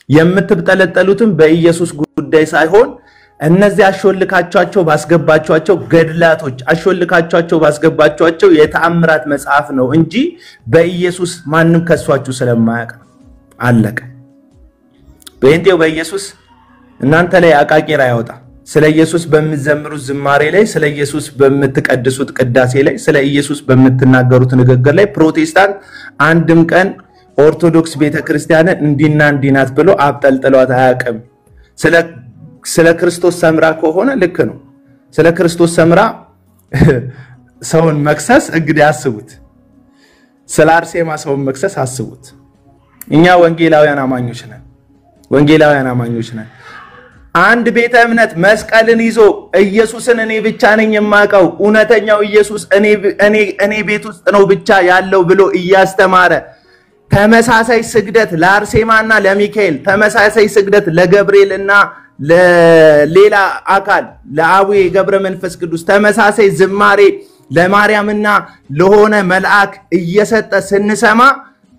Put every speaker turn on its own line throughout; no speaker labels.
የምትጠለጠሉትም በኢየሱስ ጉዳይ ሳይሆን እነዚህ አሾልካቸው ባስገባቸው ገድላቶች አሾልካቸው ባስገባቸው የተአምራት መጽሐፍ ነው እንጂ በኢየሱስ ማንንም ከሷችሁ ስለማያውቅ አለቀ በእንቴው በኢየሱስ እናንተ ላይ አቃቂራ ያወጣ ስለ ኢየሱስ በመዘምሩት ዝማሬ ላይ ስለ ኢየሱስ በመትቀድሱት ቅዳሴ ላይ ስለ ኢየሱስ በመትናገሩት ንግግር ላይ ፕሮቴስታንት አንድም ቀን ኦርቶዶክስ ቤተክርስቲያንን እንዲና እንዲናት ብሎ አብጠልጥሏት አያውቅም ስለ ክርስቶስ ሰምራ ከሆነ ልክ ነው ስለ ክርስቶስ ሰምራ ሰውን መክሰስ እንግዲህ አስቡት ስለ አርሴማ ሰውን መክሰስ አስቡት እኛ ወንጌላውያን አማኞች ነን አንድ ቤተ እምነት መስቀልን ይዞ ኢየሱስን እኔ ብቻ ነኝ የማውቀው እውነተኛው ኢየሱስ እኔ ቤት ውስጥ ነው ብቻ ያለው ብሎ እያስተማረ ተመሳሳይ ስግደት ለአርሴማና ለሚካኤል ተመሳሳይ ስግደት ለገብርኤልና ለሌላ አካል ለአቡዬ ገብረ መንፈስ ቅዱስ ተመሳሳይ ዝማሬ ለማርያምና ለሆነ መልአክ እየሰጠ ስንሰማ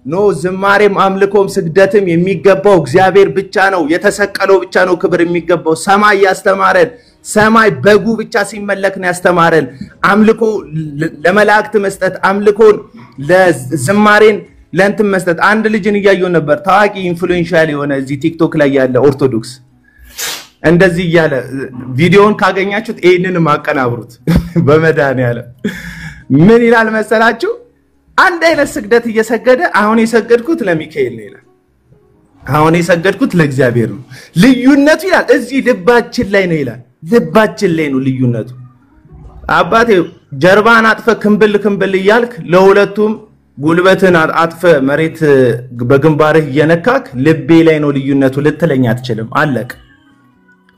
ኖ ዝማሬም አምልኮም ስግደትም የሚገባው እግዚአብሔር ብቻ ነው የተሰቀለው ብቻ ነው ክብር የሚገባው ሰማይ ያስተማረን ሰማይ በጉ ብቻ ሲመለክ ነው ያስተማረን አምልኮ ለመላእክት መስጠት አምልኮን ለዝማሬን ለእንትን መስጠት አንድ ልጅን ያያየው ነበር ታዋቂ ኢንፍሉዌንሻል የሆነ እዚህ ቲክቶክ ላይ ያለ ኦርቶዶክስ እንደዚህ ያለ ቪዲዮን ካገኛችሁት ይሄንን ማቀናብሩት በመዳን ያለ ምን ይላል መሰላችሁ አንድ አይነት ስግደት እየሰገደ አሁን የሰገድኩት ለሚካኤል ነው ይላል አሁን የሰገድኩት ለእግዚአብሔር ነው ልዩነቱ ይላል እዚህ ልባችን ላይ ነው ይላል ልባችን ላይ ነው ልዩነቱ አባቴ ጀርባን አጥፈ ክንብል ይያልክ ለሁለቱም ጉልበትን አጥፈ መሬት በግንባርህ እየነካክ ልቤ ላይ ነው ልዩነቱ ልትለኛ አትችልም አለቅ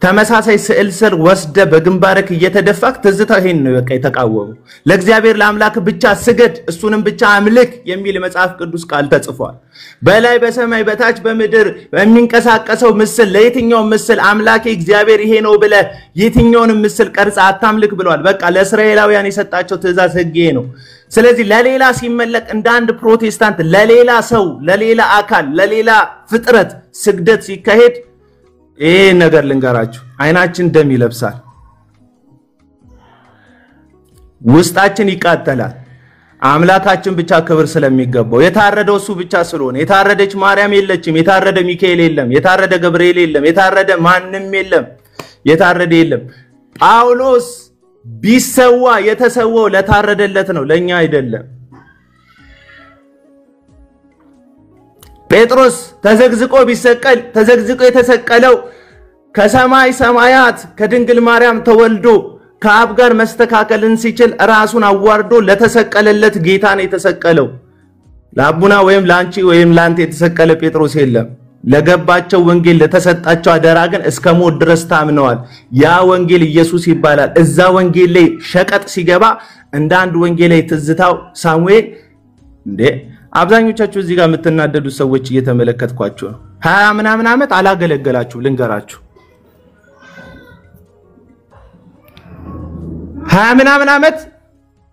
ተመሳሳይ ስዕል ስር ወስደ በግንባርክ እየተደፋክ ተዝታው ይሄን ነው በቃ የተቃወሙ ለእግዚአብሔር ለአምላክ ብቻ ስገድ እሱንም ብቻ አምልክ የሚል መጽሐፍ ቅዱስ ቃል ተጽፏል በላይ በሰማይ በታች በመድር በሚንቀሳቀሰው ምስል ለየትኛው ምስል አምላኬ እግዚአብሔር ይሄ ነው ብለ የትኛውን ምስል ቀርጻ አታምልክ ብሏል በቃ ለእስራኤላውያን የሰጣቸው ትእዛዝ ህግ ነው ስለዚህ ለሌላ ሲመለክ እንደ አንድ ፕሮቴስታንት ለሌላ ሰው ለሌላ አካል ለሌላ ፍጥረት ስግደት ሲካሄድ ይሄ ነገር ልንገራችሁ አይናችን ደም ይለብሳል ውስጣችን ይቃጠላል አምላካችን ብቻ ክብር ስለሚገባው የታረደው እሱ ብቻ ስለሆነ የታረደች ማርያም የለችም የታረደ ሚካኤል የለም የታረደ ገብርኤል የለም የታረደ ማንንም የለም ጳውሎስ ቢሰዋ የተሰዋው ለታረደለት ነው ለኛ አይደለም ጴጥሮስ ተዘግዝቆ ቢሰቀል ተዘግዝቆ የተሰቀለው ከሰማይ ሰማያት ከድንግል ማርያም ተወልዶ ከአብ ጋር መስተካከልን ሲችል ራሱን አዋርዶ ለተሰቀለለት ጌታ ነው የተሰቀለው ለአቡና ወይም ላንቺ ወይም ላንተ የተሰቀለ ጴጥሮስ የለም ለገባቸው ወንጌል ለተሰጣቸው አደራ ግን እስከ ሞት ድረስ ታምነዋል ያ ወንጌል ኢየሱስ ይባላል እዛ ወንጌል ላይ ሸቀጥ ሲገባ እንደ አንድ ወንጌል ላይ ትዝታው ሳሙኤል እንዴ አብዛኞቻችሁ እዚህ ጋር የምትናደዱ ሰዎች እየተመለከትኳችሁ ነው 20 ምናምን አመት አላገለገላችሁ ልንገራችሁ 20 ምናምን አመት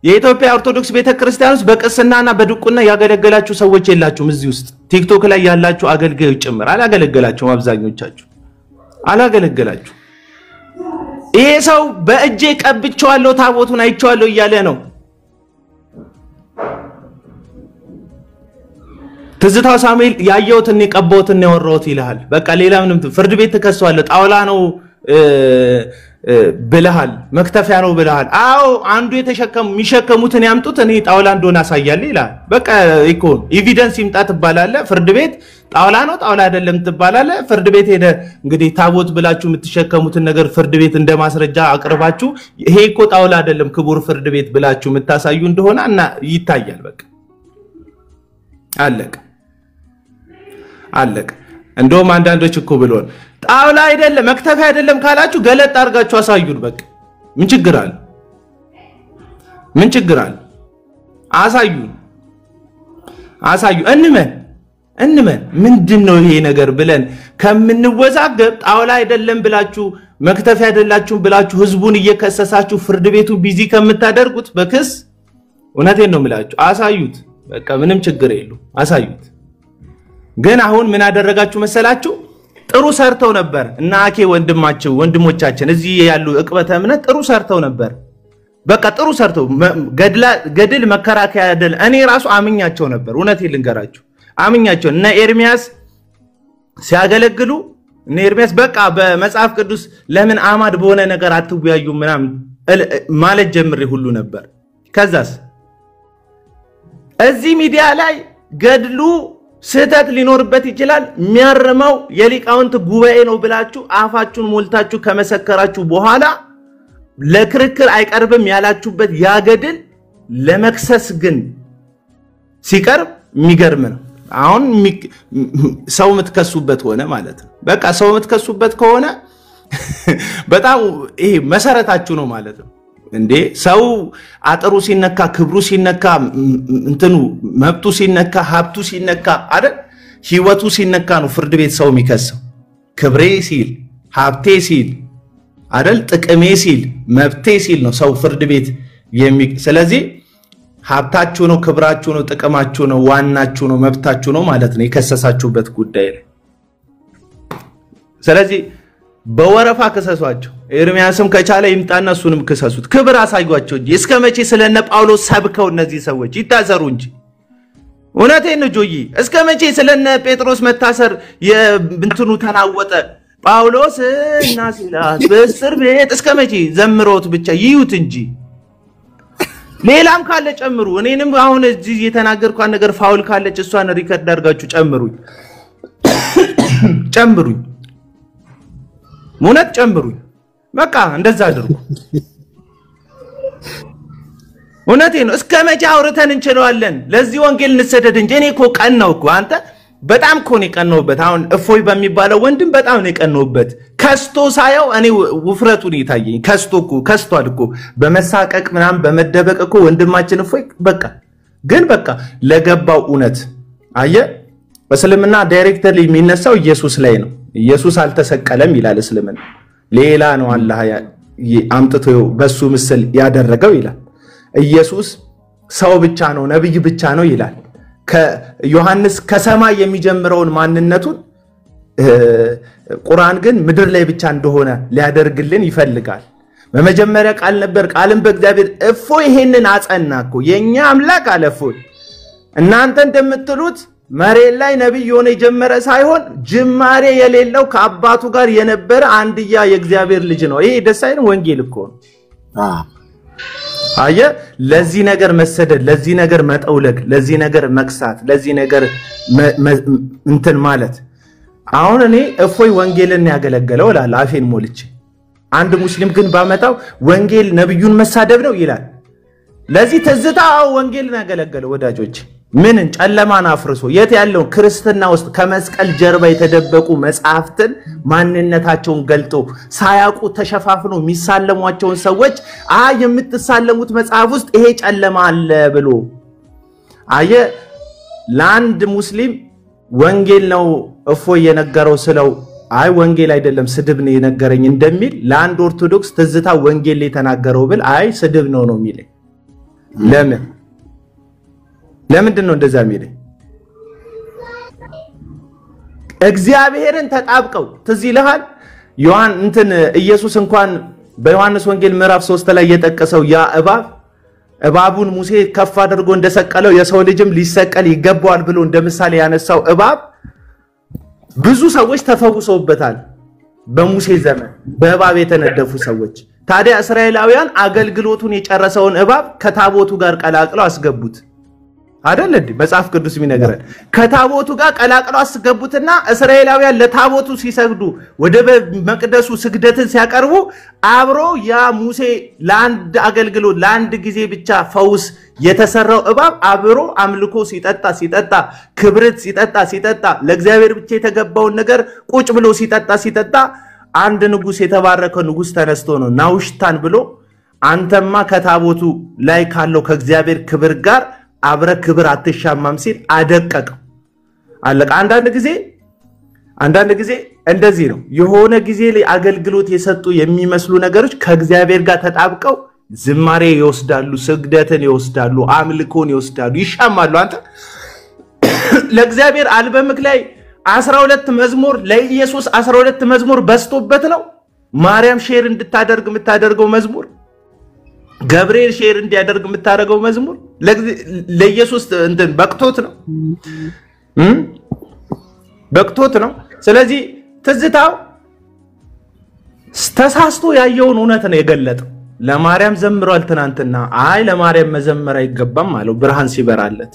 የኢትዮጵያ ኦርቶዶክስ ቤተክርስቲያኖስ በቅስናና በድቁና ያገለገላችሁ ሰዎች የላችሁም እዚህ ውስጥ ቲክቶክ ላይ ያላችሁ አገልጋዮች ጭምር አላገለገላችሁም አብዛኞቻችሁ አላገለገላችሁ ይሄ ሰው በእጄ ቀብቻለሁ ታቦቱን አይቻለሁ እያለ ነው ትዝታው ሳሙኤል ያየውትን የቀባውትን ያወራውት ይላል በቃ ሌላ ምንም ፍርድ ቤት ተከሷል ጣውላ ነው ብለሃል መክተፊያ ነው ብለሃል አው አንዱ የሚሸከሙትን ያምጡት እኔ ጣውላ እንደሆነ አሳያለሁ ይላል በቃ ኢኮን ኤቪደንስ ይምጣ ተባላለ ፍርድ ቤት ጣውላ ነው ጣውላ አይደለም ተባላለ ፍርድ ቤት ሄደ እንግዲህ ታቦት ብላችሁ የምትሸከሙትን ነገር ፍርድ ቤት እንደማስረጃ አቅርባችሁ ይሄ እኮ ጣውላ አይደለም ክቡር ፍርድ ቤት ብላችሁ የምታሳዩ እንደሆነ እና ይታያል በቃ አለቀ እንደውም አንዳንዶች እኮ ብሎን ጣውላ አይደለም መክተፊያ አይደለም ካላችሁ ገለጥ አርጋችሁ አሳዩን በቃ ምን ችግር አለ አሳዩ እንመን ምንድነው ይሄ ነገር ብለን ከምንወዛገብ ጣውላ አይደለም ብላችሁ መክተፊያ አይደላችሁ ብላችሁ ህዝቡን እየከሰሳችሁ ፍርድ ቤቱ ቢዚ ከምታደርጉት በክስ እውነቴን ነው የምላችሁ አሳዩት በቃ ምንም ችግር የለው አሳዩት ግን አሁን ምን አደረጋችሁ መሰላችሁ ጥሩ ሰርተው ነበር እና አኬ ወንድሞቻችን እዚህ ያሉ ዕቅበተ እምነት ጥሩ ሰርተው ነበር በቃ ጥሩ ሰርተው ገድል መከራከያ አይደል እኔ ራሱ አምኛቸው ነበር እውነቴን ልንገራችሁ አምኛቸው እና ኤርሚያስ ሲያገለግሉ እና ኤርሚያስ በቃ በመጽሐፍ ቅዱስ ለምን አማድ በሆነ ነገር አትወያዩ ምናምን ማለት ጀምሬ ሁሉ ነበር ከዛስ እዚህ ሚዲያ ላይ ገድሉ ስህተት ሊኖርበት ይችላል የሚያርመው የሊቃውንት ጉባኤ ነው ብላችሁ አፋችሁን ሞልታችሁ ከመሰከራችሁ በኋላ ለክርክር አይቀርብም ያላችሁበት ያገድል ለመክሰስ ግን ሲቀርብ የሚገርም ነው አሁን ሰው ምትከሱበት ሆነ ማለት ነው በቃ ሰው ምትከሱበት ከሆነ በጣም ይሄ መሰረታችሁ ነው ማለት ነው እንዴ ሰው አጥሩ ሲነካ ክብሩ ሲነካ እንትኑ መብቱ ሲነካ ሀብቱ ሲነካ አይደል ህይወቱ ሲነካ ነው ፍርድ ቤት ሰው የሚከሰው ክብሬ ሲል ሀብቴ ሲል አይደል ጥቅሜ ሲል መብቴ ሲል ነው ሰው ፍርድ ቤት ስለዚህ ሀብታችሁ ነው ክብራችሁ ነው ጥቅማችሁ ነው ዋናችሁ ነው መብታችሁ ነው ማለት ነው የከሰሳችሁበት ጉዳይ ላይ ስለዚህ በወረፋ ከሰሷቸው ኤርሚያስም ከቻለ ይምጣና እሱንም ከሰሱት ክብር አሳዩአቸው እንጂ እስከመቼ ስለነ ጳውሎስ ሰብከው እነዚህ ሰዎች ይታሰሩ እንጂ እውነቴን ነው ጆይ እስከመቼ ስለነ ጴጥሮስ መታሰር የብንትኑ ተናወጠ ጳውሎስ እና ሲላስ በእስር ቤት እስከመቼ ዘምሮት ብቻ ይዩት እንጂ ሌላም ካለ ጨምሩ እኔንም አሁን እዚህ የተናገርኳን ነገር ፋውል ካለች እሷን ሪከርድ አድርጋችሁ ጨምሩኝ ሙነት ጨምሩኝ በቃ እንደዛ አድርጉ እውነቴ ነው እስከመቼ አውርተን እንችላለን ለዚህ ወንጌል እንሰደድ እንጂ እኔ እኮ ቀናው እኮ አንተ በጣም እኮ ነው ቀናውበት አሁን እፎይ በሚባለው ወንድም በጣም ነው ቀናውበት ከስቶ ሳየው እኔ ውፍረቱን ይታየኝ ከስቷል እኮ በመሳቀቅ ምናም በመደበቅ እኮ ወንድማችን እፎይ በቃ ግን በቃ ለገባው እውነት አየ በስልምና ዳይሬክተርሊ የሚነሳው ኢየሱስ ላይ ነው ኢየሱስ አልተሰቀለም ይላል እስልምና ሌላ ነው አላህ አምጥቶ በሱ ምስል ያደረገው ይላል ኢየሱስ ሰው ብቻ ነው ነብይ ብቻ ነው ይላል ከዮሐንስ ከሰማይ የሚጀምረውን ማንነቱን ቁርአን ግን ምድር ላይ ብቻ እንደሆነ ሊያደርግልን ይፈልጋል በመጀመሪያ ቃል ነበር ቃልም በእግዚአብሔር እፎይ ይሄንን አጸናኮ የኛ አምላክ አለፎይ እናንተ እንደምትሉት መሬት ላይ ነብይ ሆነ የጀመረ ሳይሆን ጅማሬ የሌለው ከአባቱ ጋር የነበረ አንድያ የእግዚአብሔር ልጅ ነው ይሄ ደሳይን ወንጌል እኮ ነው አየ ለዚህ ነገር መሰደድ ለዚህ ነገር መጠውለግ ለዚህ ነገር መክሳት ለዚህ ነገር እንትን ማለት አሁን እኔ እፎይ ወንጌልን ያገለገለው ይላል አፌን ሞልቼ አንድ ሙስሊም ግን ባመጣው ወንጌል ነብዩን መሳደብ ነው ይላል ለዚህ ተዝታው ወንጌልን ያገለገለው ወዳጆች ምን ጨለማን አፍርሶ የት ያለው ክርስትና ውስጥ ከመስቀል ጀርባ የተደበቁ መጻፍትን ማንነታቸውን ገልጦ ሳያቁ ተሸፋፍኖ የሚሳለሟቸውን ሰዎች የምትሳለሙት መጽሐፍ ውስጥ ይሄ ጨለማ አለ ብሎ አየ ላንድ ሙስሊም ወንጌል ነው እፎይ የነገረው ስለው ወንጌል አይደለም ስድብ ነው የነገረኝ እንደሚል ላንድ ኦርቶዶክስ ተዝታ ወንጌል ላይ ተናገረው ብል ስድብ ነው የሚለኝ ለምንድን ነው እንደዛ የሚለኝ እግዚአብሔርን ተጣብቀው ትዝ ይልሃል ዮሐን እንትን ኢየሱስ እንኳን በዮሐንስ ወንጌል ምዕራፍ 3 ላይ የጠቀሰው ያ እባቡን ሙሴ ከፍ አድርጎ እንደሰቀለው የሰው ልጅም ሊሰቀል ይገባዋል ብሎ እንደምሳሌ ያነሳው እባብ ብዙ ሰዎች ተፈውሰውበታል በሙሴ ዘመን በእባብ የተነደፉ ሰዎች ታዲያ እስራኤላውያን አገልግሎቱን የጨረሰውን እባብ ከታቦቱ ጋር ቀላቅለው አስገቡት አይደል እንዴ መጽሐፍ ቅዱስ የሚነገረን ከታቦቱ ጋር ቀላቅለው አስገቡትና እስራኤላውያን ለታቦቱ ሲሰግዱ ወደ መቅደሱ ስግደትን ሲያቀርቡ አብሮ ያ ሙሴ ላንድ አገልግሎት ላንድ ጊዜ ብቻ ፈውስ የተሰራው እባብ አብሮ አምልኮ ሲጠጣ ክብርት ሲጠጣ ለእግዚአብሔር ብቻ የተገባውን ነገር ቁጭ ብሎ ሲጠጣ አንድ ንጉስ የተባረከው ንጉስ ተነስቶ ነው ናውሽታን ብሎ አንተማ ከታቦቱ ላይ ካለው ከእግዚአብሔር ክብር ጋር አብረ ክብር አትሻማም ሲል አደቀቀው አለቀ አንዳንድ ጊዜ እንደዚህ ነው የሆነ ጊዜ ላይ አገልግሎት የሰጡ የሚመስሉ ነገሮች ከእግዚአብሔር ጋር ተጣብቀው ዝማሬ ይወስዳሉ ስግደትን ይወስዳሉ አምልኮን ይወስዳሉ ይሻማሉ አንተ ለእግዚአብሔር አልበምክ ላይ 12 መዝሙር ለኢየሱስ 12 መዝሙር በስቶበት ነው ማርያም ሼር እንድታደርግ የምታደርገው መዝሙር ገብርኤል ሼር እንዲያደርግ የምታደርገው መዝሙር ለኢየሱስ እንትን በቅቶት ነው ስለዚህ ትዝታው ተሳስቶ ያየውን እውነት ነው የገለጠው ለማርያም ዘምሯል ትናንትና አይ ለማርያም መዘመር አይገባም አለው ብርሃን ሲበራለት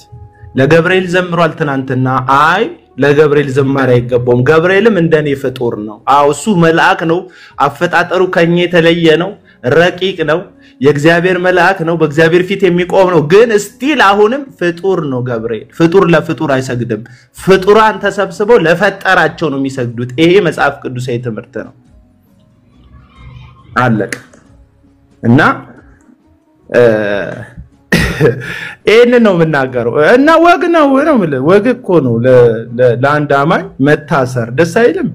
ለገብርኤል ዘምሯል ትናንትና አይ ለገብርኤል ዘማሪ አይገባውም ገብርኤልም እንደኔ ፍጡር ነው አው እሱ መልአክ ነው አፈጣጠሩ ከኛ የተለየ ነው ረቂቅ ነው የእግዚአብሔር መልአክ ነው በእግዚአብሔር ፊት የሚቆም ነው ግን ስቲል አሁንም ፍጡር ነው ገብርኤል ፍጡር ለፍጡር አይሰግድም ፍጡራን ተሰብስበው ለፈጠራቸው ነው የሚሰግዱት ይሄ መጽሐፍ ቅዱሳዊ ትምህርት ነው አለቀ እና እኔ ነው ምናገረው እና ወግ ነው ወግ እኮ ነው ለአንድ አማኝ መታሰር ደስ አይልም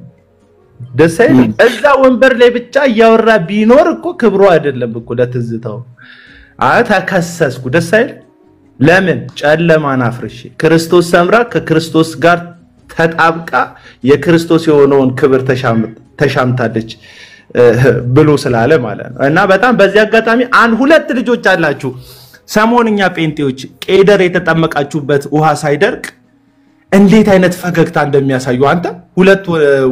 እዛ ወንበር ላይ ብቻ ያወራ ቢኖር እኮ ክብሩ አይደለም እኮ ለትዝታው ተከሰስኩ ደስ አይል ለምን ጨለማን አፍርሼ ክርስቶስ ሰምራ ከክርስቶስ ጋር ተጣብቃ የክርስቶስ የሆነውን ክብር ተሻምታለች ብሎ ስላለ ማለት ነው እና በጣም በዚህ አጋጣሚ ሁለት ልጆች አላችሁ ሰሞንኛ ጴንጤዎች ቄደር የተጠመቃችሁበት ውሃ ሳይደርቅ እንዴት አይነት ፈገግታ እንደሚያሳዩ አንተ ሁለት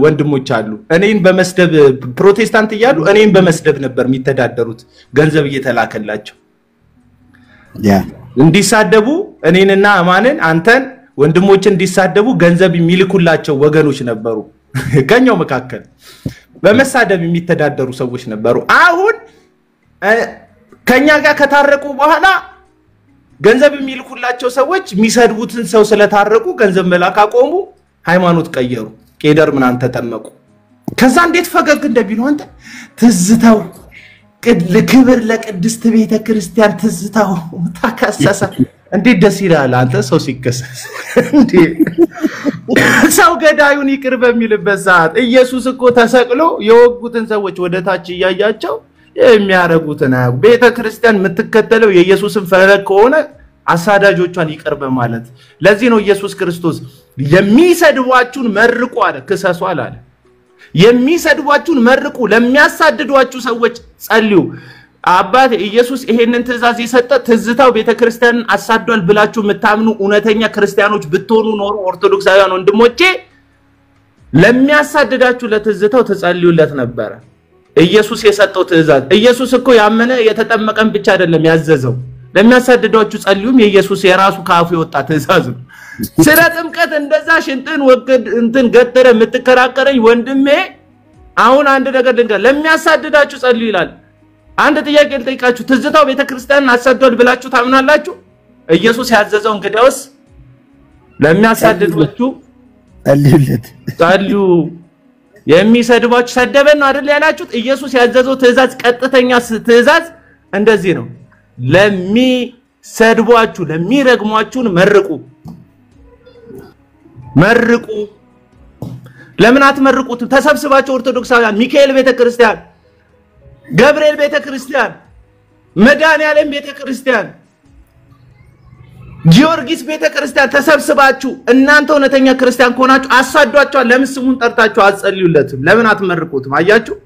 ወንድሞች አሉ እኔን በመስደብ ፕሮቴስታንት ይያሉ እኔን በመስደብ ነበር የሚተዳደሩት ገንዘብ እየተላከላቸው እንዲሳደቡ እኔንና አማንን አንተን ወንድሞችን እንዲሳደቡ ገንዘብ የሚልኩላቸው ወገኖች ነበሩ ከኛው መካከል በመሳደብ የሚተዳደሩ ሰዎች ነበሩ አሁን ከኛ ጋር ከታረቁ በኋላ ገንዘብ የሚልኩላቸው ሰዎች የሚሰድቡትን ሰው ስለታረቁ ገንዘብ መላክ አቆሙ ሃይማኖት ቀየሩ ቄደር ምናን ተጠመቁ ከዛ እንዴት ፈገግ እንደቢሉ አንተ ትዝታው ክብር ለቅድስት ቤተ ክርስቲያን ትዝታው ተከሰሰ እንዴት ደስ ይላል አንተ ሰው ሲከሰስ እንዴ ሰው ገዳዩን ይቅር በሚልበት ሰዓት ኢየሱስ እኮ ተሰቅሎ የወጉትን ሰዎች ወደታች ያያያቸው የሚያረጉትና ቤተ ክርስቲያን የምትከተለው የኢየሱስን ፈለግ ከሆነ አሳዳጆቿን ይቅር በማለት ለዚህ ነው ኢየሱስ ክርስቶስ የሚሰድቧችሁን መርቁ አለ ክሰሱ አለ የሚሰድቧችሁን መርቁ ለሚያሳድዷችሁ ሰዎች ጸልዩ አባቴ ኢየሱስ ይሄንን ትእዛዝ ይሰጠ ትዝታው ቤተ ክርስቲያንን አሳዷል ብላችሁ የምታምኑ እውነተኛ ክርስቲያኖች ብትሆኑ ኖሮ ኦርቶዶክሳውያን ወንድሞቼ ለሚያሳድዳችሁ ለትዝታው ተጸልዩለት ነበር ኢየሱስ የሰጠው ትእዛዝ ኢየሱስ እኮ ያመነ የተጠመቀን ብቻ አይደለም ያዘዘው ለሚያሳድዷችሁ ጸልዩም የኢየሱስ የራሱ ካፉ የወጣ ትእዛዝ ነው ስለ ጥምቀት እንደዛ ሽንጥን ወገድ እንትን ገተረ የምትከራከረኝ ወንድሜ አሁን አንድ ነገር ልንገር ለሚያሳድዳችሁ ጸልዩ ይላል አንድ ጥያቄ ልጠይቃችሁ ትዝታው ቤተ ክርስቲያንን አሳዷል ብላችሁ ታምናላችሁ ኢየሱስ ያዘዘው እንግዲያውስ ለሚያሳድዷችሁ ጸልዩ የሚሰድባችሁ ሰደበን ነው አይደል ያላችሁት ኢየሱስ ያዘዘው ትእዛዝ ቀጥተኛ ትእዛዝ እንደዚህ ነው ለሚሰድቧችሁ ለሚረግሟችሁን መርቁ ለምን አትመርቁት ተሰብስባችሁ ኦርቶዶክሳውያን ሚካኤል ቤተክርስቲያን ገብርኤል ቤተክርስቲያን መድኃኔዓለም ቤተክርስቲያን ጊዮርጊስ ቤተክርስቲያን ተሰብስባችሁ እናንተ እውነተኛ ክርስቲያን ከሆናችሁ አሳዷቸው ለምን ስሙን ጠርታችሁ አጸልዩለትም ለምን አትመርቁትም አያችሁ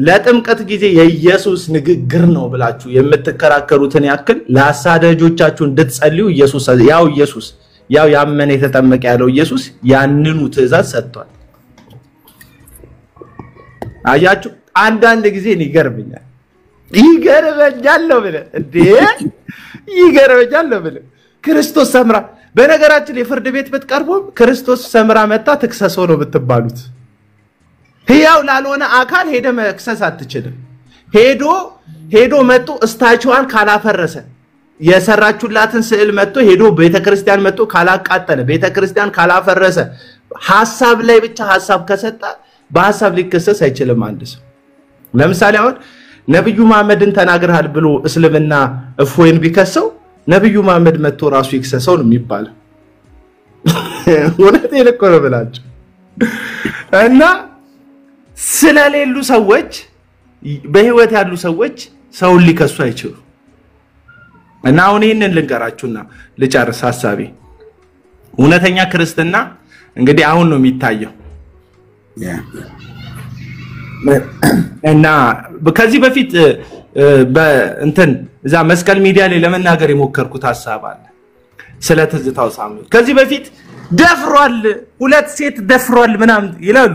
ለጥምቀት ጊዜ የኢየሱስ ንግግር ነው ብላችሁ የምትከራከሩትን ያክል ለአሳዳጆቻችሁ እንድትጸልዩ ኢየሱስ ያመነ የተጠመቀ ያለው ኢየሱስ ያንኑ ትእዛዝ ሰጥቷል አያችሁ አንዳንድ ጊዜ ይገርመኛል ነው ብለ እንዴ ይገርመኛል ነው ብለ ክርስቶስ ሰምራ በነገራችን የፍርድ ቤት ብትቀርቡ ክርስቶስ ሰምራ መጣ ተክሰሰው ነው ብትባሉት ህያው ላልሆነ አካል ሄደ መክሰስ አትችልም ሄዶ መጥቶ እስታቹዋን ካላፈረሰ የሰራችሁላትን ስዕል መጥቶ ሄዶ ቤተክርስቲያን መጥቶ ካላቃጠለ ቤተክርስቲያን ካላፈረሰ ሐሳብ ላይ ብቻ ሐሳብ ከሰጣ በሐሳብ ሊከሰስ አይችልም አንድ ሰው ለምሳሌ አሁን ነብዩ መሐመድን ተናግረሃል ብሎ እስልምና እፎይን ቢከሰው ነብዩ መሐመድ መጥቶ ራሱ ይከሰሰው ነው የሚባለው ወለቴ ለቆረ ብላችሁ እና ስለሌሉ ሰዎች በህይወት ያሉ ሰዎች ሰው ሊከሱ አይችሉ እና አሁን ይሄንን ልንገራችሁና ልጨርስ ሐሳቤ እውነተኛ ክርስትና እንግዲህ አሁን ነው የሚታየው እና ከዚህ በፊት በእንትን እዛ መስቀል ሚዲያ ላይ ለመናገር የሞከርኩት ሐሳብ አለ ስለ ትዝታው ሳሙኤል ከዚህ በፊት ደፍሯል 2 ሴት ደፍሯል ምናምን ይላሉ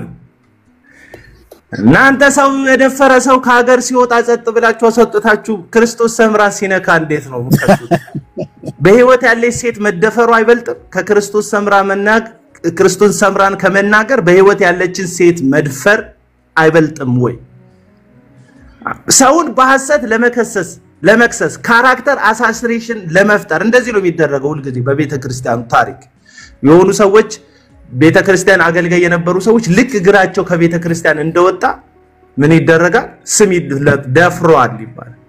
እናንተ ሰው የደፈረ ሰው ከሀገር ሲወጣ ጸጥ ብላችሁ አሰጥታችሁ ክርስቶስ ሰምራ ሲነካ እንዴት ነው ምከሱት በህይወት ያለች ሴት መደፈሩ አይበልጥም ከክርስቶስ ሰምራ መናገር ክርስቶስ ሰምራን ከመናገር በህይወት ያለችን ሴት መድፈር አይበልጥም ወይ ሰውን በሐሰት ለመክሰስ ካራክተር አሳሲኔሽን ለመፍጠር እንደዚህ ነው የሚደረገው ሁሉ ጊዜ በቤተ ክርስቲያኑ ታሪክ የሆኑ ሰዎች ቤተ ክርስቲያን አገልጋይ የነበሩ ሰዎች ልክ እግራቸው ከቤተ ክርስቲያን እንደወጣ ምን ይደረጋል ስም ደፍሯል ይባላል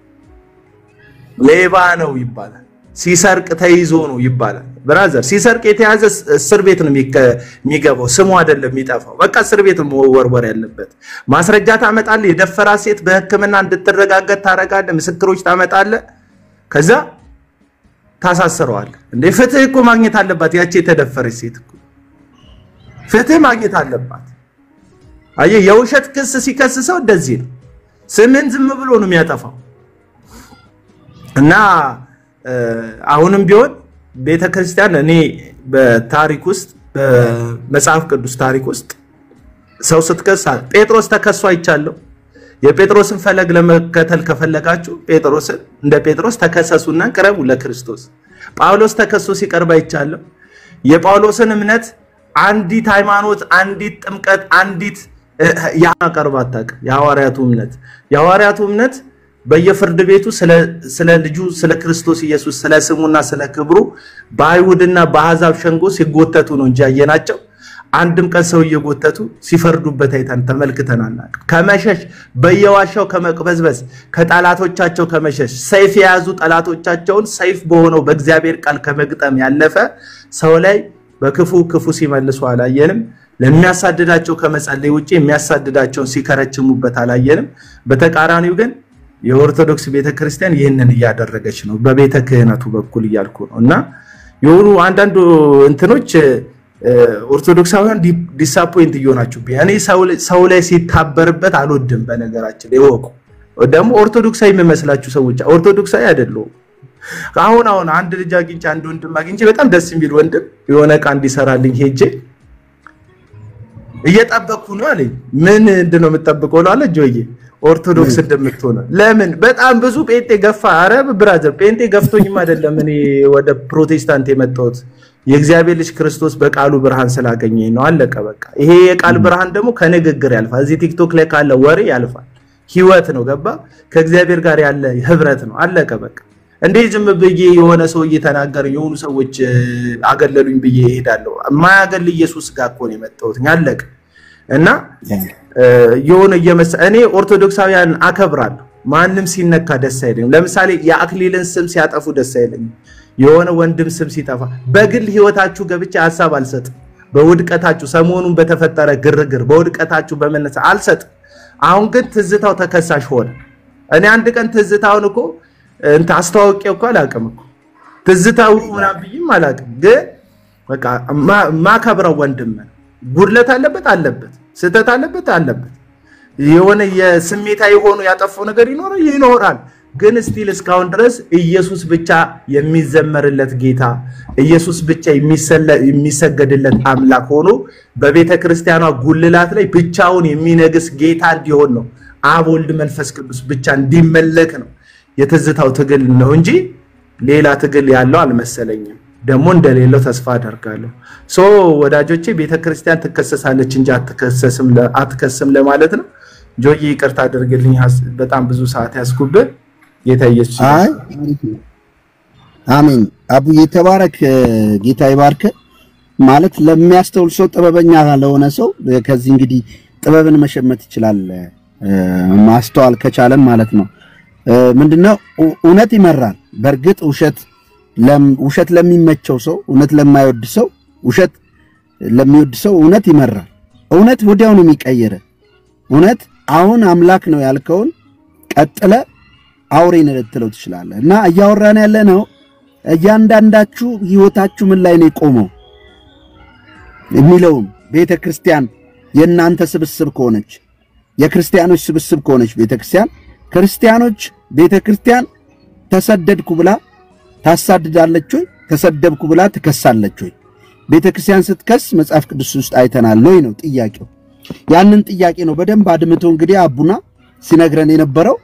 ሌባ ነው ይባላል ሲሰርቅ ተይዞ ነው ይባላል ብራዘር ሲሰርቅ የተያዘ እስር ቤት ነው የሚገባው ስሙ አይደለም የሚጠፋው በቃ እስር ቤት ነው ወርወር ያለበት ማስረጃ ታመጣለ የደፈራ ሴት በህክምና እንድትረጋገጥ ታረጋለ ምስክሮች ታመጣለ ከዛ ታሳስረዋል እንዴ ፍትህ እኮ ማግኘት አለባት ያቺ የተደፈረች ሴት እኮ ፍትህ ማግኘት አለባት አየ የውሸት ክስ ሲከስሰው እንደዚህ ነው ስምን ዝም ብሎ ነው የሚያጠፋው እና አሁንም ቢሆን ቤተ ክርስቲያን እኔ በታሪክ ውስጥ በመጽሐፍ ቅዱስ ታሪክ ውስጥ ሰው ስትከሳ ጴጥሮስ ተከሷ አይቻለው የጴጥሮስን ፈለግ ለመከተል ከፈለጋችሁ ጴጥሮስን እንደ ጴጥሮስ ተከሰሱና ቀርቡ ለክርስቶስ ጳውሎስ ተከሶ ሲቀርብ አይቻለው የጳውሎስን እምነት አንዲት ሃይማኖት አንዲት ጥምቀት አንዲት ያቀርባታቅ የሐዋርያቱ እምነት በየፍርድ ቤቱ ስለ ልጁ ስለ ክርስቶስ ኢየሱስ ስለ ስሙና ስለ ክብሩ በአይሁድና በአሕዛብ ሸንጎ ሲጎተቱ ነው እንጂ ያየናቸው አንድም ቀን ሰው እየጎተቱ ሲፈርዱበት አይተን ተመልክተናል ከመሸሽ በየዋሻው ከመቅበዝበዝ ከጣላቶቻቸው ከመሸሽ ሰይፍ የያዙ ጣላቶቻቸውን ሰይፍ በሆነው በእግዚአብሔር ቃል ከመግጠም ያለፈ ሰው ላይ በክፉ ሲመልሱ አላየንም ለሚያሳድዳቸው ከመጸለይ ውጪ የሚያሳድዳቸውን ሲከረችሙበት አላየንም በተቃራኒው ግን የኦርቶዶክስ ቤተክርስቲያን ይሄንን ያደረገች ነው በቤተ ክህነቱ በኩል ይያልኩ ነውና የሆኑ አንዳንድ እንትኖች ኦርቶዶክሳውያን ዲሳፖይንት ይሆናችሁ ቢያኔ ሰው ላይ ሲታበርበት አልወድም በነገራችን ይወቁ ደግሞ ኦርቶዶክሳዊ የሚመስላችሁ ሰዎች ኦርቶዶክሳዊ አይደለም አሁን አንድ ልጅ አግኝቼ አንድ ወንድም አግኝቼ በጣም ደስ የሚል ወንድም የሆነ ቃ እንዲሰራልኝ ሄጄ እየጠበቅኩ ነው አለኝ ምን እንደው የምጠብቀው ነው አለ ጆዬ ኦርቶዶክስ እንደምትሆነ ለምን በጣም ብዙ ጴንጤ ገፋ አረብ ብራዘር ጴንጤ ገፍቶኝም አይደለም እኔ ወደ ፕሮቴስታንት የመጣሁት የእግዚአብሔር ልጅ ክርስቶስ በቃሉ ብርሃን ስላገኘኝ ነው አለቀ በቃ ይሄ የቃል ብርሃን ደግሞ ከንግግር ያልፋል እዚህ ቲክቶክ ላይ ካለ ወሬ ያልፋል ህይወት ነው ገባ ከእግዚአብሔር ጋር ያለ ህብረት ነው አለቀ በቃ እንዴ ዝም ብዬ የሆነ ሰው እየተናገረ የሆኑ ሰዎች አገለሉኝ ብዬ እሄዳለሁ ማያገል ኢየሱስ ጋር እኮ ነው የመጣሁት አለቀ እና የሆነ እኔ ኦርቶዶክሳውያን አከብራለሁ ማንንም ሲነካ ደስ አይለኝም ለምሳሌ የአክሊልን ስም ሲያጠፉ ደስ አይለኝም የሆነ ወንድም ስም ሲጠፋ በግል ህይወታችሁ ገብቼ ሐሳብ አልሰጥ በውድቀታችሁ ሰሞኑን በተፈጠረ ግርግር በውድቀታችሁ በመነሳ አልሰጥ አሁን ግን ትዝታው ተከሳሽ ሆነ እኔ አንድ ቀን ትዝታውን እኮ እንት አስተዋውቄው እኮ አላቀም እኮ ትዝታው ምናብይም አላቀም ግን በቃ ማከብረው ወንድም ጉድለት አለበት ስተት አለበት የሆነ የስሜታዊ ሆኖ ያጠፋው ነገር ይኖራል ግን ስቲል እስካሁን ድረስ ኢየሱስ ብቻ የሚዘመርለት ጌታ ኢየሱስ ብቻ የሚሰገድለት አምላክ ሆኖ በቤተ ክርስቲያኗ ጉልላት ላይ ብቻውን የሚነግስ ጌታ እንዲሆን ነው አብ ወልድ መንፈስ ቅዱስ ብቻ እንዲመለክ ነው የትዝታው ትግል ነው እንጂ ሌላ ትግል ያለው አልመሰለኝም ደሞ እንደሌለው ተስፋ አደርጋለሁ ሶ ወዳጆቼ ቤተ ክርስቲያን ትከሰሳለች እንጂ አትከሰስም ለማለት ነው ጆዬ ይቅርታ አድርግልኝ በጣም ብዙ ሰዓት ያስኩብህ ጌታ ኢየሱስ
አሜን አቡ ይተባረክ ጌታ ይባርክ ማለት ለሚያስተውል ሰው ጥበበኛ ለሆነ ሰው ከዚህ እንግዲህ ጥበብን መሸመት ይችላል ማስተዋል ከቻለም ማለት ነው ምንድነው እውነት ይመራል በርግጥ ውሸት ለሚመቸው ሰው እውነት ለማይወድ ሰው ውሸት ለሚወድ ሰው እውነት ይመራል እውነት ወዲያው ነው የሚቀየረ እውነት አሁን አምላክ ነው ያልከውን ቀጥለ አውሬን ልትለው ትችላለህ እና እያወራን ያለ ነው እያንዳንዳችሁ ህይወታችሁ ምን ላይ ነው ቆመው የሚለውን ቤተክርስቲያን የናንተ ስብስብ ከሆነች የክርስቲያኖች ስብስብ ከሆነች ቤተክርስቲያን ክርስቲያኖች ቤተክርስቲያን ተሰደድኩ ብላ ታሳድዳለች ወይ ተሰደብኩ ብላ ትከሳለች ወይ ቤተክርስቲያን ስትከስ መጽሐፍ ቅዱስ ውስጥ አይተናል ወይ ነው ጥያቄው ያንን ጥያቄ ነው በደንብ አድምቶ እንግዲህ አቡና ሲነግረን የነበረው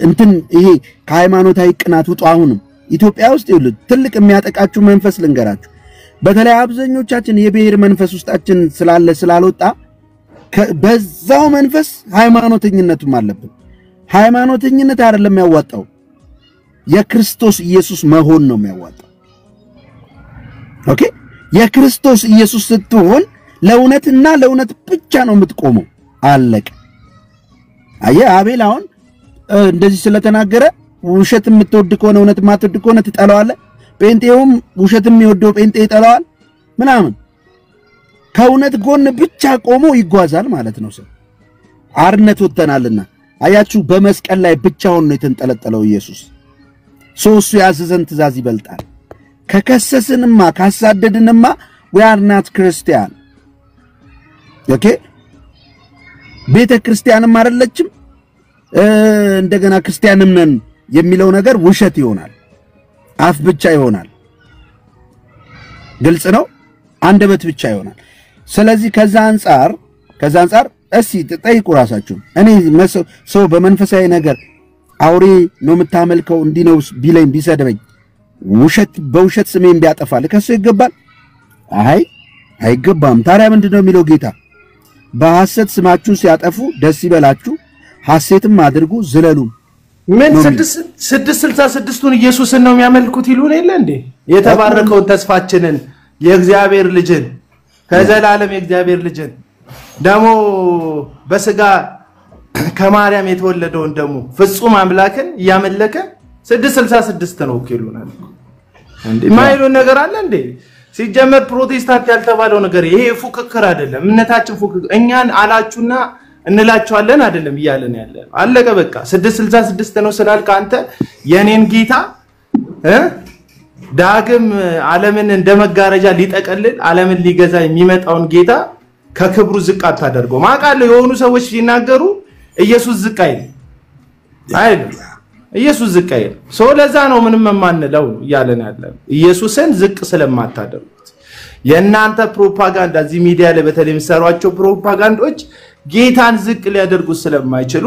እንትን ይሄ ከሃይማኖታዊ ቅናት ውጡ አሁንም ኢትዮጵያ ውስጥ ይሉት ትልቅ የሚያጠቃችሁ መንፈስ ልንገራችሁ በተለይ አብዛኞቻችን የብሔር መንፈስ ውስጣችን ስላልወጣ በዛው መንፈስ ሃይማኖተኝነቱም አለብን ሃይማኖተኝነት አይደለም ያዋጣው የክርስቶስ ኢየሱስ መሆን ነው የሚያዋጣው ኦኬ የክርስቶስ ኢየሱስ ስትሆን ለእውነትና ለእውነት ብቻ ነው የምትቆመው አለቀ አየ አቤል አሁን እንደዚህ ስለተናገረ ውሸት የምትወድ ከሆነ እውነት የማትወድ ከሆነ ትጠላዋለህ ጴንጤውም ውሸት የሚወደው ጴንጤ ይጠላዋል ምናምን ከእውነት ጎን ብቻ ቆሞ ይጓዛል ማለት ነው ሰው አርነት ወተናልና አያችሁ በመስቀል ላይ ብቻውን ነው የተንጠለጠለው ኢየሱስ ሶስቱ ያዘዘን ትእዛዝ ይበልጣል ከከሰስንማ ካሳደድንማ we are not Christian ኦኬ ቤተ ክርስቲያንም አይደለችም እንደገና ክርስቲያንም ነን የሚለው ነገር ውሸት ይሆናል አፍ ብቻ ይሆናል ግልጽ ነው አንደበት ብቻ ይሆናል ስለዚህ ከዛ አንፃር እስቲ ተጠይቁ ራሳችሁ እኔ ሰው በመንፈሳዊ ነገር አውሬ ነው የምታመልከው እንዲነው ቢለኝ ቢሰደበኝ ውሸት በውሸት ስሜን ቢያጠፋል ከሱ ይገባል አይገባም ታዲያ ምንድነው የሚለው ጌታ በሐሰት ስማችሁ ሲያጠፉ ደስ ይበላችሁ ሐሴትም አድርጉ ዝለሉ
ምን 666ቱን ኢየሱስን ነው የሚያመልኩት ይሉን የለ እንዴ የተባረከውን ተስፋችንን የእግዚአብሔር ልጅን ከዘላለም የእግዚአብሔር ልጅን ደሞ በስጋ ከማርያም የተወለደውን ደሞ ፍጹም አምላክን ያመለከ 666 ነው ይሉናል እንዴ ማይሉን ነገር አለ እንዴ ሲጀመር ፕሮቴስታንት ያልተባለው ነገር ይሄ ፉክክር አይደለም እምነታችን ፉክክር እኛን አላችሁና እንላችኋለን አይደለም ይያለን ያለ አለቀ በቃ 666 ነው ስላልክ አንተ የኔን ጌታ ዳግም ዓለምን እንደመጋረጃ ሊጠቀልል ዓለምን ሊገዛ የሚመጣውን ጌታ ከክብሩ ዝቅ አታደርገው ማቃለ የሆኑ ሰዎች ሲናገሩ ኢየሱስ ዝቅ አይል ኢየሱስ ዝቅ አይል ሶ ለዛ ነው ምንም ማንለው ይያለን ያለ ኢየሱስን ዝቅ ስለማታደርጉት የናንተ ፕሮፓጋንዳ እዚህ ሚዲያ ላይ በተለይ የሚሰሯቸው ፕሮፓጋንዳዎች ጌታን ዝቅ ሊያደርጉ ስለማይችሉ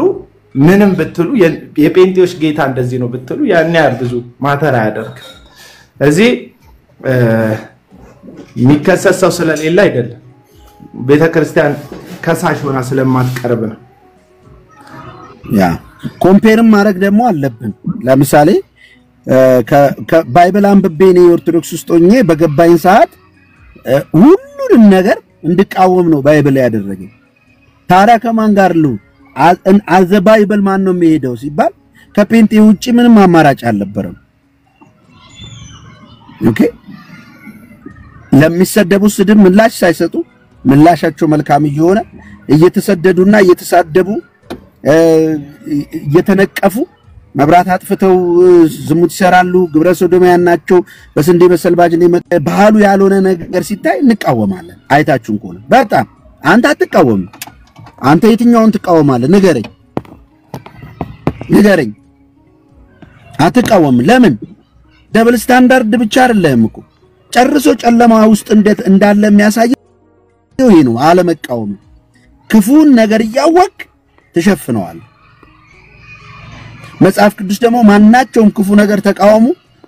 ምንም ብትሉ የጴንጤዎች ጌታ እንደዚህ ነው ብትሉ ያን ያህል ብዙ ማተር አያደርግ እዚህ የሚከሰሰው ስለሌለ አይደለም ቤተክርስቲያን ከሳሽ ሆና ስለማትቀርብ ነው
ያ ኮምፔርም ማድረግ ደግሞ አለብን ለምሳሌ ከባይብል አንብቤ ነው ኦርቶዶክስ ውስጥ ሆኜ በገባኝ ሰዓት ሁሉንም ነገር እንድቃወም ነው ባይብል ያደረገኝ ታዲያ ከማን ጋር ነው አዘ ባይብል ማን ነው የሚሄደው ሲባል ከጴንጤ ውጪ ምንም አማራጭ አልነበረም ኦኬ ለሚሰደቡ ስድብ ምላሽ ሳይሰጡ ምላሻቸው መልካም ይሆነ እየተሰደዱና እየተሳደቡ እየተነቀፉ መብራት አጥፍተው ዝሙት ይሰራሉ ግብረ ሶዶማውያን ናቸው በስንዴ በሰልባጅ ነው ባህሉ ያልሆነ ነገር ሲታይ እንቃወማለን አይታችሁን ከሆነ በጣም አንተ አትቃወም አንተ የትኛውን ትቃወማለህ ንገረኝ አትቃወም ለምን ደብል ስታንዳርድ ብቻ አይደለም እኮ ጨርሶ ጨለማ ውስጥ እንዳለ የሚያሳየው ይሄ ነው አለመቃወም ክፉን ነገር ያወቅ ተሸፍነዋል መጽሐፍ ቅዱስ ደግሞ ማናቸውም ክፉ ነገር ተቃወሙ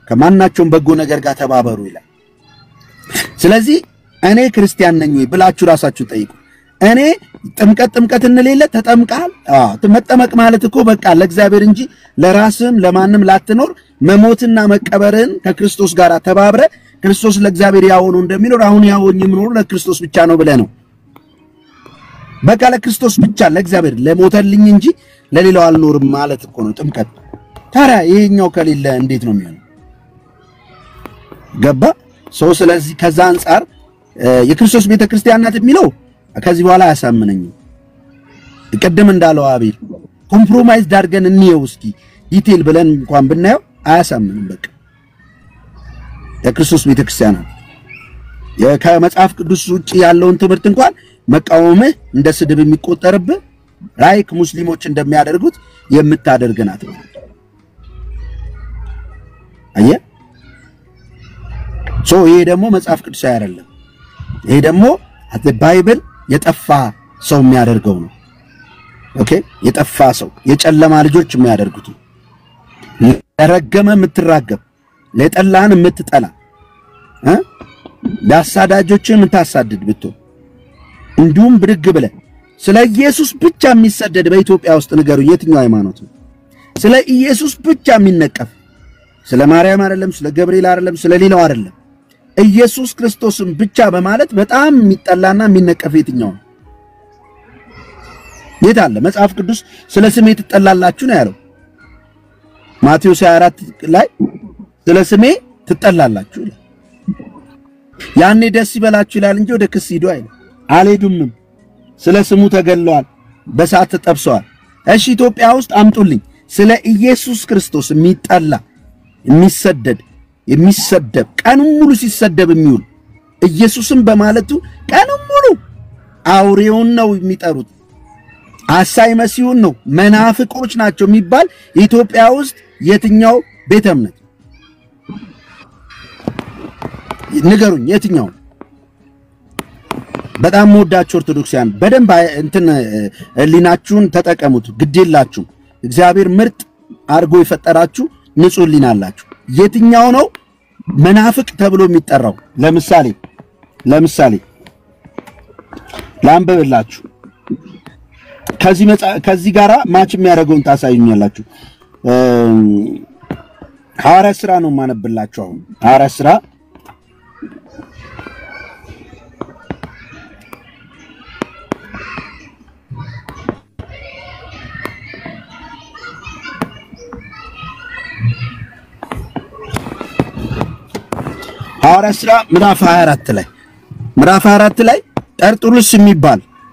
ከማናቸውም በጎ ነገር ጋር ተባበሩ ይላል ስለዚህ እኔ ክርስቲያን ነኝ ወይ ብላችሁ ራሳችሁ ጠይቁ እኔ ጥምቀት እንለለ ተጠምቃል መጠመቅ ማለት እኮ በቃ ለእግዚአብሔር እንጂ ለራስም ለማንም ላትኖር መሞትና መቀበርን ከክርስቶስ ጋር ተባብረ ክርስቶስ ለእግዚአብሔር ያው ነው እንደሚኖር አሁን ያውኝ ምኖር ለክርስቶስ ብቻ ነው ብለ ነው በቃ ለክርስቶስ ብቻ ለእግዚአብሔር ለሞተልኝ እንጂ ለሌላው አልኖርም ማለት እኮ ነው ጥምቀት ታዲያ ይሄኛው ከሌለ እንዴት ነው የሚሆነው ገባ ሰው ስለዚህ ከዛ አንፃር የክርስቶስ ቤተክርስቲያን ናት የሚለው ከዚህ በኋላ ያሳምነኝም ቀደም እንዳለው አቤል ኮምፕሮማይዝ ዳርገን እንየው እስኪ ዲቴል ብለን እንኳን ብናየው አያሳምንም በቃ የክርስቶስ ቤተክርስቲያን ከመጽሐፍ ቅዱስ ውጪ ያለውን ትምህርት እንኳን መቃወምህ እንደ ስድብ የሚቆጠርብህ ላይክ ሙስሊሞች እንደሚያደርጉት የምታደርገናት ነው። አየህ ይሄ ደግሞ መጽሐፍ ቅዱስ አይደለም። ይሄ ደግሞ ባይብል የጠፋ ሰው የሚያደርገው ነው። ኦኬ የጠፋ ሰው የጨለማ ልጆች የሚያደርጉት ነው። ለረገመ የምትራገም ለጠላን የምትጠላ ለአሳዳጆችን የምታሳድድ ብትሆን እንዲሁም ብድግ ብለህ ስለ ኢየሱስ ብቻ የሚሰደድ በኢትዮጵያ ውስጥ ንገሩ የትኛው ሃይማኖት ነው? ስለ ኢየሱስ ብቻ የሚነቀፍ ስለ ማርያም አይደለም፣ ስለ ገብርኤል አይደለም፣ ስለ ሌላው አይደለም። ኢየሱስ ክርስቶስን ብቻ በማለት በጣም የሚጠላና የሚነቀፍ የትኛው ነው? የት አለ? መጽሐፍ ቅዱስ ስለ ስሜ ትጠላላችሁ ነው ያለው። ማቴዎስ 24 ላይ ስለ ስሜ ትጠላላችሁ ይላል። ያኔ ደስ ይበላችሁ ይላል እንጂ ወደ ክስ ሂዱ አይደል? አልሄዱምም። ስለ ስሙ ተገለዋል፣ በሰዓት ተጠብሰዋል። እሺ ኢትዮጵያ ውስጥ አምጡልኝ ስለ ኢየሱስ ክርስቶስ የሚጠላ የሚሰደድ የሚሰደብ ቀኑን ሙሉ ሲሰደብ የሚውል ኢየሱስን በማለቱ ቀኑን ሙሉ አውሬውን ነው የሚጠሩት፣ አሳይ መሲሁን ነው መናፍቆች ናቸው የሚባል ኢትዮጵያ ውስጥ የትኛው ቤተ እምነት ንገሩኝ? የትኛው? በጣም ወዳችሁ ኦርቶዶክሳውያን በደንብ እንትን ሊናችሁን ተጠቀሙት። ግዴላችሁ እግዚአብሔር ምርጥ አርጎ የፈጠራችሁ ንጹህ ሊና አላችሁ። የትኛው ነው መናፍቅ ተብሎ የሚጠራው? ለምሳሌ ላንብብላችሁ። ከዚህ ጋራ ማች የሚያደርገውን ታሳዩኛላችሁ። ሐዋርያት ሥራ ነው ማነብላችሁ። አሁን ሐዋርያት ሥራ ሐዋርያት ሥራ ምዕራፍ 24 ላይ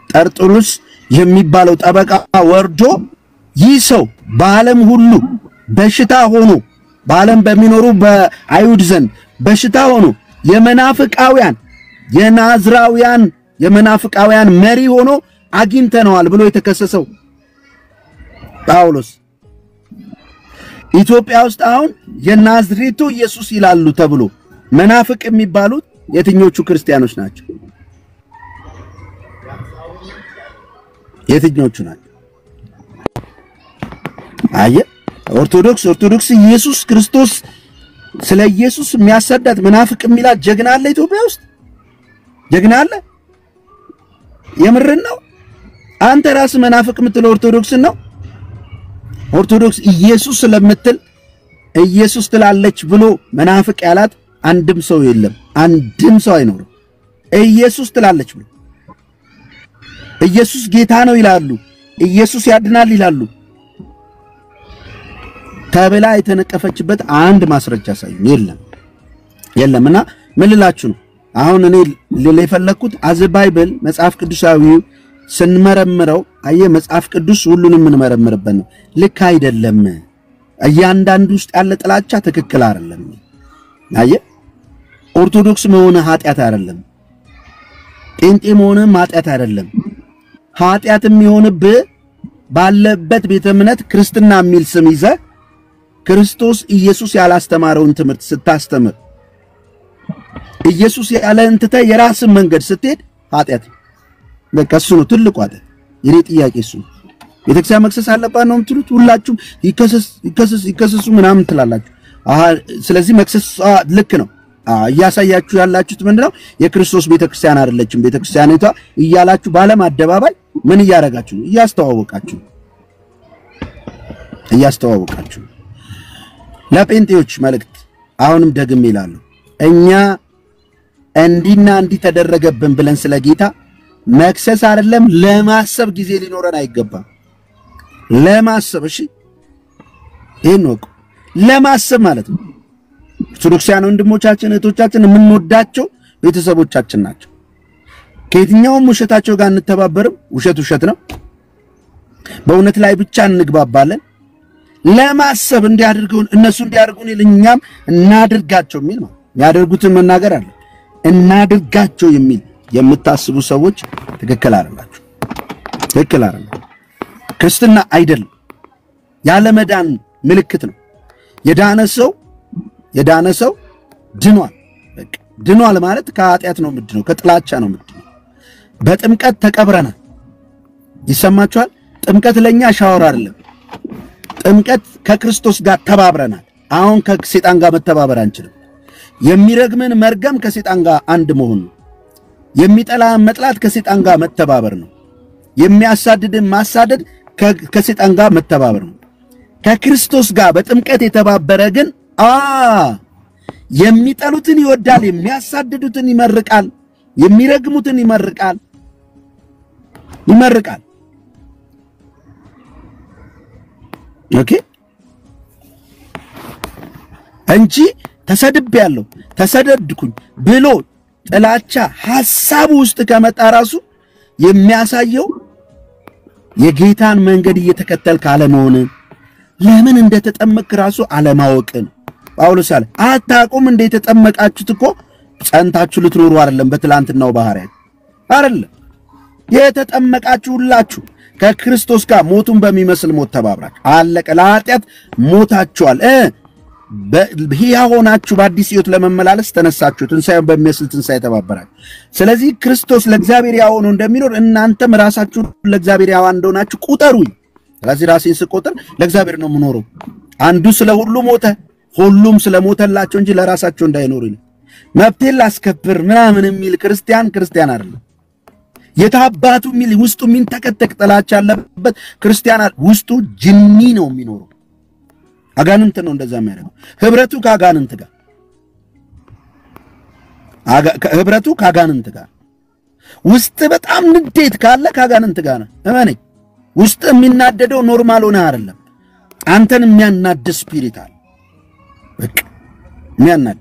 ጠርጡሉስ የሚባለው ጠበቃ ወርዶ ይህ ሰው በዓለም ሁሉ በሽታ ሆኖ በዓለም በሚኖሩ በአይሁድ ዘንድ በሽታ ሆኖ የመናፍቃውያን መሪ ሆኖ አግኝተነዋል ብሎ የተከሰሰው ጳውሎስ ኢትዮጵያ ውስጥ አሁን የናዝሬቱ ኢየሱስ ይላሉ ተብሎ መናፍቅ የሚባሉት የትኞቹ ክርስቲያኖች ናቸው? የትኞቹ ናቸው? አየህ ኦርቶዶክስ ኢየሱስ ክርስቶስ ስለ ኢየሱስ የሚያሰዳት መናፍቅ የሚላት ጀግና አለ ኢትዮጵያ ውስጥ? ጀግና አለ? የምርን ነው? አንተ ራስ መናፍቅ የምትለው ኦርቶዶክስን ነው? ኦርቶዶክስ ኢየሱስ ስለምትል ኢየሱስ ትላለች ብሎ መናፍቅ ያላት አንድም ሰው የለም፣ አንድም ሰው አይኖርም። ኢየሱስ ትላለች ብሎ ኢየሱስ ጌታ ነው ይላሉ፣ ኢየሱስ ያድናል ይላሉ ተብላ የተነቀፈችበት አንድ ማስረጃ ሳይሆን የለምና ምን ልላችሁ ነው? አሁን እኔ ለፈለኩት አዘ ባይብል መጽሐፍ ቅዱሳዊው ስንመረምረው መጽሐፍ ቅዱስ ሁሉንም እንመረምርበት ነው። ልክ አይደለም። እያንዳንዱ ውስጥ ያለ ጥላቻ ትክክል አይደለም። ኦርቶዶክስ መሆን ኃጢያት አይደለም። ጴንጤ መሆን ኃጢያት አይደለም። ኃጢያት የሚሆንብህ ባለበት ቤተ እምነት ክርስትና የሚል ስም ይዘህ ክርስቶስ ኢየሱስ ያላስተማረውን ትምህርት ስታስተምር ኢየሱስ ያለህን ትተህ የራስን መንገድ ስትሄድ ኃጢያት በቃ እሱ ነው ትልቁ አይደል? የኔ ጥያቄ እሱ ነው። ቤተክርስቲያን መክሰስ አለባት ነው የምትሉት? ሁላችሁም ይከሰሱ ምናምን ትላላችሁ። ስለዚህ መክሰስ ልክ ነው። እያሳያችሁ ያላችሁት ምንድነው? የክርስቶስ ቤተክርስቲያን አይደለችም ቤተክርስቲያኒቷ እያላችሁ ባለም አደባባይ ምን እያረጋችሁ ነው? እያስተዋወቃችሁ ለጴንጤዎች መልእክት አሁንም ደግሜ ይላሉ። እኛ እንዲና እንዲ ተደረገብን ብለን ስለ ጌታ መክሰስ አይደለም ለማሰብ ጊዜ ሊኖረን አይገባም። ለማሰብ እሺ፣ ይሄን ነው ለማሰብ ማለት ነው። ኦርቶዶክሳውያን ወንድሞቻችን እህቶቻችን የምንወዳቸው ቤተሰቦቻችን ናቸው። ከየትኛውም ውሸታቸው ጋር እንተባበርም። ውሸት ነው። በእውነት ላይ ብቻ እንግባባለን። ለማሰብ እንዲያደርጉን እነሱ እንዲያደርጉን እኛም እናድርጋቸው የሚል ነው። ያደርጉትን መናገር አለ። እናድርጋቸው የሚል የምታስቡ ሰዎች ትክክል አይደላችሁ። ትክክል አይደለም። ክርስትና አይደለም፣ ያለ መዳን ምልክት ነው። የዳነ ሰው ድኗል። በቃ ድኗል ማለት ከኃጢአት ነው ምድነው፣ ከጥላቻ ነው ምድነው። በጥምቀት ተቀብረናል። ይሰማችኋል? ጥምቀት ለኛ ሻወር አይደለም። ጥምቀት ከክርስቶስ ጋር ተባብረናል። አሁን ከሰይጣን ጋር መተባበር አንችልም። የሚረግምን መርገም ከሰይጣን ጋር አንድ መሆን ነው። የሚጠላን መጥላት ከሰይጣን ጋር መተባበር ነው። የሚያሳድድን ማሳደድ ከሰይጣን ጋር መተባበር ነው። ከክርስቶስ ጋር በጥምቀት የተባበረ ግን የሚጠሉትን ይወዳል፣ የሚያሳድዱትን ይመርቃል፣ የሚረግሙትን ይመርቃል። ኦኬ እንጂ ተሰድቤያለሁ ተሰደድኩኝ ብሎ ጥላቻ ሐሳብ ውስጥ ከመጣ ራሱ የሚያሳየው የጌታን መንገድ እየተከተልክ አለመሆን፣ ለምን እንደተጠመቅክ ራሱ አለማወቅን። ጳውሎስ አለ አታውቁም እንደ ተጠመቃችሁት እኮ ጸንታችሁ ልትኖሩ አይደለም በትላንትናው ባህሪያ አይደለም። የተጠመቃችሁላችሁ ከክርስቶስ ጋር ሞቱን በሚመስል ሞት ተባብራችሁ አለቀ። ለኃጢአት ሞታችኋል። በሕያው ሆናችሁ በአዲስ ሕይወት ለመመላለስ ተነሳችሁ። ትንሣኤውን በሚመስል ትንሣኤ ተባበራችሁ። ስለዚህ ክርስቶስ ለእግዚአብሔር ሕያው ሆኖ እንደሚኖር እናንተም ራሳችሁ ለእግዚአብሔር ሕያው እንደሆናችሁ ቁጠሩኝ። ስለዚህ ራሴን ስቆጥር ለእግዚአብሔር ነው የምኖረው። አንዱ ስለ ሁሉ ሞተ፣ ሁሉም ስለሞተላቸው እንጂ ለራሳቸው እንዳይኖሩ ነው። መብቴን ላስከብር ምናምን የሚል ክርስቲያን አይደለም። የታባቱ ሚል ውስጡ የሚንተከተክ ጥላቻ ያለበት ክርስቲያን ውስጡ ጅኒ ነው የሚኖረው። አጋንንት ነው እንደዛ የሚያደርገው። ህብረቱ ከአጋንንት ጋር ውስጥ በጣም ንዴት ካለ ከአጋንንት ጋር ነው። እመነኝ። ውስጥ የሚናደደው ኖርማል ሆነ አይደለም። አንተን የሚያናድ ስፒሪት አለ። በቃ የሚያናድ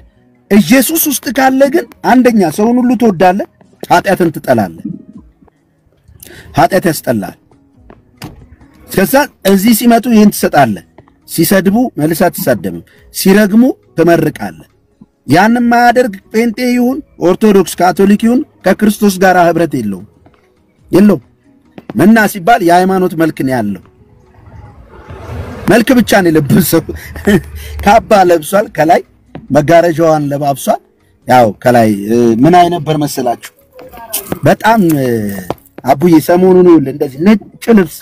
ኢየሱስ ውስጥ ካለ ግን አንደኛ ሰውን ሁሉ ትወዳለህ፣ ኃጢአትን ትጠላለህ። ኃጢአት ያስጠላል። ከዛ እዚህ ሲመጡ ይሄን ትሰጣለህ። ሲሰድቡ መልሳ ትሳደብም፣ ሲረግሙ ትመርቃለህ። ያን ማያደርግ ጴንጤ ይሁን ኦርቶዶክስ ካቶሊክ ይሁን ከክርስቶስ ጋር ህብረት የለውም። ምና ሲባል የሃይማኖት መልክ ነው ያለው። መልክ ብቻ ነው የለበሰው። ካባ ለብሷል፣ ከላይ መጋረጃዋን ለባብሷል። ያው ከላይ ምን አይነበር መሰላችሁ? በጣም አቡዬ ሰሞኑን ይውል እንደዚህ ነጭ ልብስ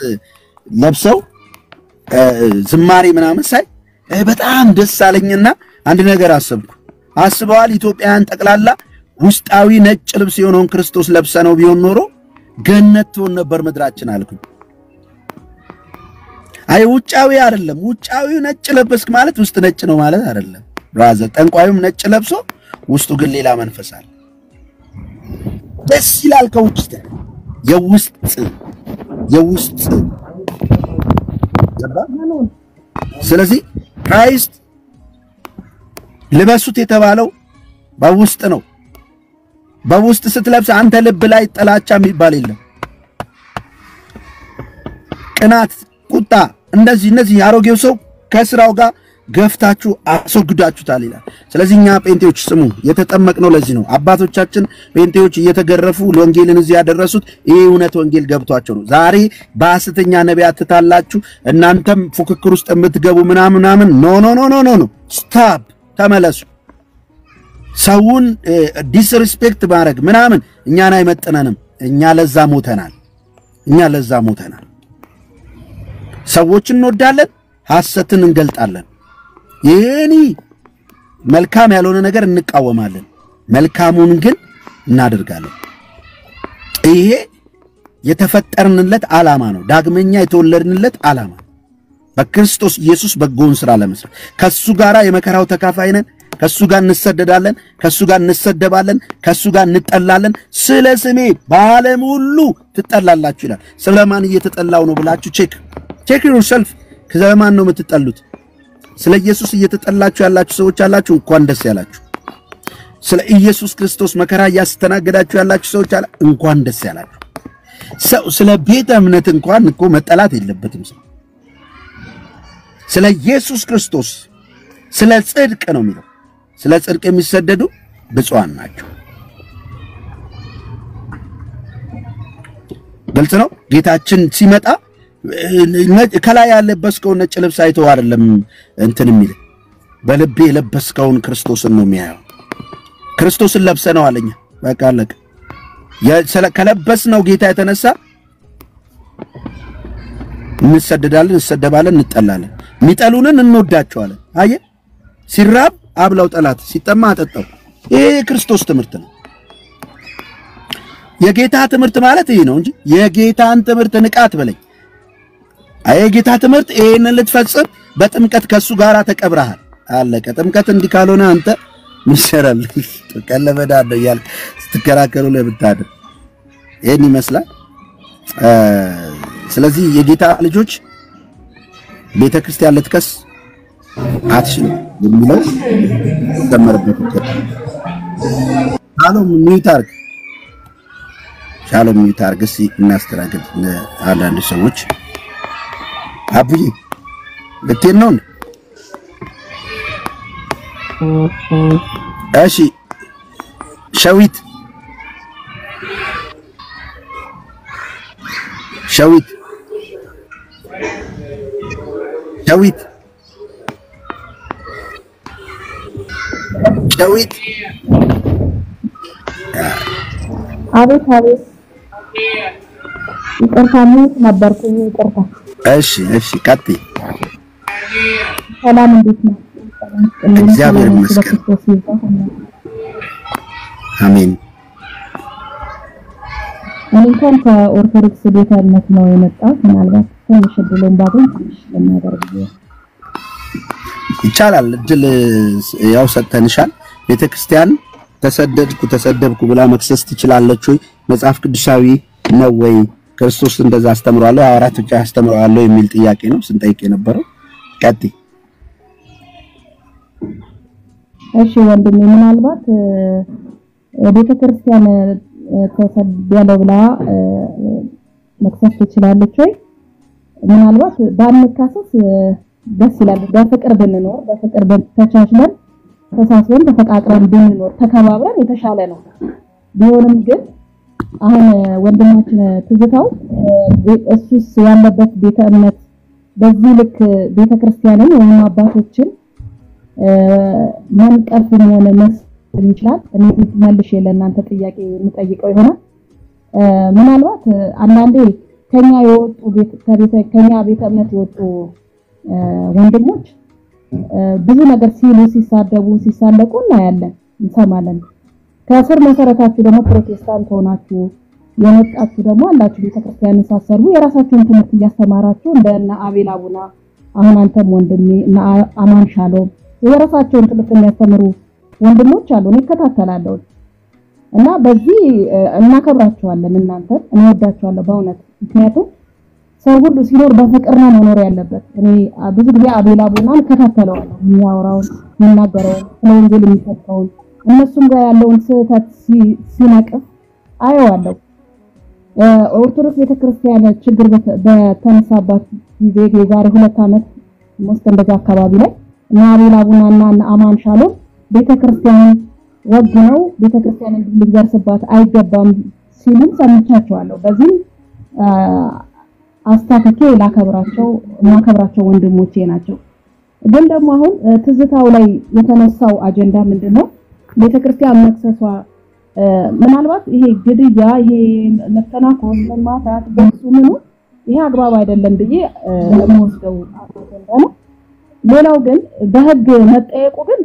ለብሰው ዝማሬ ምናምን ሳይ በጣም ደስ አለኝና አንድ ነገር አስበዋል። ኢትዮጵያን ጠቅላላ ውስጣዊ ነጭ ልብስ የሆነውን ክርስቶስ ለብሰነው ቢሆን ኖሮ ገነት ትሆን ነበር ምድራችን አልኩኝ። አይ ውጫዊ አይደለም። ውጫዊው ነጭ ለበስክ ማለት ውስጥ ነጭ ነው ማለት አይደለም ብራዘር። ጠንቋዩም ነጭ ለብሶ ውስጡ ግን ሌላ መንፈስ አለ። ደስ ይላል ከውስጥ የውስጥ ስለዚህ ክራይስት ልበሱት የተባለው በውስጥ ነው። በውስጥ ስትለብስ አንተ ልብ ላይ ጥላቻ የሚባል የለም። ቅናት፣ ቁጣ እነዚህ አሮጌው ሰው ከስራው ጋር ገፍታችሁ አስወግዳችሁታል ይላል። ስለዚህ እኛ ጴንጤዎች ስሙ የተጠመቅነው ለዚህ ነው። አባቶቻችን ጴንጤዎች እየተገረፉ ወንጌልን እዚህ ያደረሱት ይሄ እውነት ወንጌል ገብቷቸው ነው። ዛሬ በሐሰተኛ ነቢያት ትታላችሁ እናንተም ፉክክር ውስጥ የምትገቡ ምናምን ኖ ስታፕ ተመለሱ። ሰውን ዲስሪስፔክት ማድረግ ምናምን እኛን አይመጥነንም። እኛ ለዛ ሞተናል። ሰዎችን እንወዳለን፣ ሐሰትን እንገልጣለን። ይሄኒ መልካም ያልሆነ ነገር እንቃወማለን፣ መልካሙን ግን እናደርጋለን። ይሄ የተፈጠርንለት ዓላማ ነው። ዳግመኛ የተወለድንለት ዓላማ በክርስቶስ ኢየሱስ በጎን ሥራ ለመስራት ከሱ ጋራ የመከራው ተካፋይ ነን። ከሱ ጋር እንሰደዳለን፣ ከሱ ጋር እንሰደባለን፣ ከሱ ጋር እንጠላለን። ስለ ስሜ በዓለም ሁሉ ትጠላላችሁ ይላል። ስለማን እየተጠላው ነው ብላችሁ ቼክ yourself። ስለማን ነው የምትጠሉት? ስለ ኢየሱስ እየተጠላችሁ ያላችሁ ሰዎች አላችሁ፣ እንኳን ደስ ያላችሁ። ስለ ኢየሱስ ክርስቶስ መከራ ያስተናገዳችሁ ያላችሁ ሰዎች አላ እንኳን ደስ ያላችሁ። ሰው ስለ ቤተ እምነት እንኳን እኮ መጠላት የለበትም። ሰው ስለ ኢየሱስ ክርስቶስ ስለ ጽድቅ ነው የሚለው። ስለ ጽድቅ የሚሰደዱ ብፁዓን ናቸው። ግልጽ ነው ጌታችን ሲመጣ ከላይ ያለበስከው ነጭ ልብስ አይተው አይደለም እንትን የሚል በልቤ የለበስከውን ክርስቶስን ነው የሚያየው ክርስቶስን ለብሰነው አለኛ በቃ አለቀ ከለበስነው ጌታ የተነሳ እንሰደዳለን እንሰደባለን እንጠላለን ሚጠሉንን እንወዳቸዋለን አየ ሲራብ አብላው ጠላት ሲጠማ አጠጣው ይሄ ክርስቶስ ትምህርት ነው የጌታ ትምህርት ማለት ይሄ ነው እንጂ የጌታን ትምህርት ንቃት በለኝ አየ ጌታ ትምህርት ይሄንን ልትፈጽም በጥምቀት ከሱ ጋራ ተቀብረሃል አለቀ ጥምቀት እንዲካልሆነ አንተ ምሽራል ተቀለበዳ ያል ስትከራከሩ ለብታደ ይሄን ይመስላል ስለዚህ የጌታ ልጆች ቤተክርስቲያን ልትከስ አትሽን የሚለው ተመረበት ሻሎም ሚውታርግ ሲ እናስተናግድ አንዳንድ ሰዎች አብይ ለቴኖን እሺ ሸዊት
አቤት ይቅርታኝ ነበርኩኝ ይቅርታ
እሺ ቀጥ
ሰላም እንዴት ነው
እግዚአብሔር ይመስገን አሜን
እንኳን ከኦርቶዶክስ ቤተ እምነት ነው የመጣው ምናልባት ትንሽ ድሎም ባገኝ ትንሽ ለማደርግ
ይቻላል እድል ያው ሰተንሻል ቤተክርስቲያን ተሰደብኩ ብላ መክሰስ ትችላለች ወይ መጽሐፍ ቅዱሳዊ ነው ወይ ክርስቶስ እንደዛ አስተምሯል አራቱ ብቻ አስተምሯል የሚል ጥያቄ ነው ስንጠይቅ የነበረው ቀጥ
እሺ ወንድሜ ምናልባት ቤተክርስቲያን ተሰደለ ብላ መክሰስ ትችላለች ወይ ምናልባት ባንካሰስ ደስ ይላል በፍቅር ብንኖር በፍቅር ተቻችለን ተሳስበን ተፈቃቅረን ብንኖር ተከባብረን የተሻለ ነው ቢሆንም ግን አሁን ወንድማችን ትዝታው እሱስ ያለበት ቤተ እምነት በዚህ ልክ ቤተክርስቲያንን ወይም አባቶችን መንቀፍም ሆነ መስል ይችላል እኔ መልሼ ለእናንተ ጥያቄ የምጠይቀው ይሆናል ምናልባት አንዳንዴ ከኛ ቤተ እምነት የወጡ ወንድሞች ብዙ ነገር ሲሉ ሲሳደቡ ሲሳለቁ እናያለን እንሰማለን ከስር መሰረታችሁ ደግሞ ፕሮቴስታንት ሆናችሁ የመጣችሁ ደግሞ አላችሁ ቤተክርስቲያንን ሳሰሩ የራሳችሁን ትምህርት እያስተማራችሁ እንደና አቤል አቡና አሁን አንተም ወንድሜ እና አማን ሻሎም የራሳቸውን ትምህርት የሚያስተምሩ ወንድሞች አሉ እኔ ከተከታተላለሁ እና በዚህ እናከብራችኋለን እናንተ እንወዳችኋለን በእውነት ምክንያቱም ሰው ሁሉ ሲኖር በፍቅር ነው መኖር ያለበት እኔ ብዙ ጊዜ አቤል አቡናን ከተከታተለዋለሁ የሚያወራውን የሚናገረውን ስለወንጌል የሚሰብከውን እነሱም ጋር ያለውን ስህተት ሲነቅፍ አየዋለሁ ኦርቶዶክስ ቤተክርስቲያን ችግር በተነሳባት ጊዜ የዛሬ 2 ዓመት እንደዛ አካባቢ ላይ እና አቤል አቡናና አማን ሻሎም ቤተክርስቲያን ወግነው ቤተክርስቲያንን ሊደርስባት አይገባም ሲሉም ሰምቻቸዋለሁ በዚህ አስተካክለ ማከብራቸው ወንድሞቼ ናቸው ግን ደግሞ አሁን ትዝታው ላይ የተነሳው አጀንዳ ምንድነው ቤተክርስቲያን መክሰሷ ምናልባት ይሄ ግድያ ይሄ መተናኮል ማታት በሱ ምኑ ይሄ አግባብ አይደለም ብዬ እምወስደው አጀንዳ ነው ሌላው ግን በህግ መጠየቁ ግን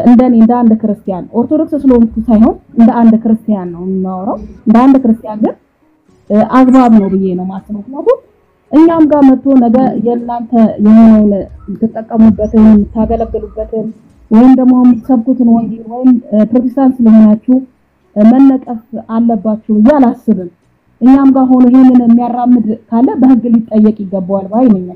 እንደኔ እንደ አንድ ክርስቲያን ኦርቶዶክስ ስለሆንኩ ሳይሆን እንደ አንድ ክርስቲያን ነው የማወራው እንደ አንድ ክርስቲያን ግን አግባብ ነው ብዬ ነው ማስበው ምክንያቱም እኛም ጋር መጥቶ ነገ የእናንተ የሆነውን ተጠቀሙበትን ታገለግሉበትን ወይም ደግሞ የምትሰብኩትን ወንጌል ወይም ፕሮቴስታንት ስለሆናችሁ መነቀፍ አለባችሁ ያላስብም እኛም ጋር ሆኖ ይሄንን የሚያራምድ ካለ በህግ ሊጠየቅ ይገባዋል ባይ ነኝ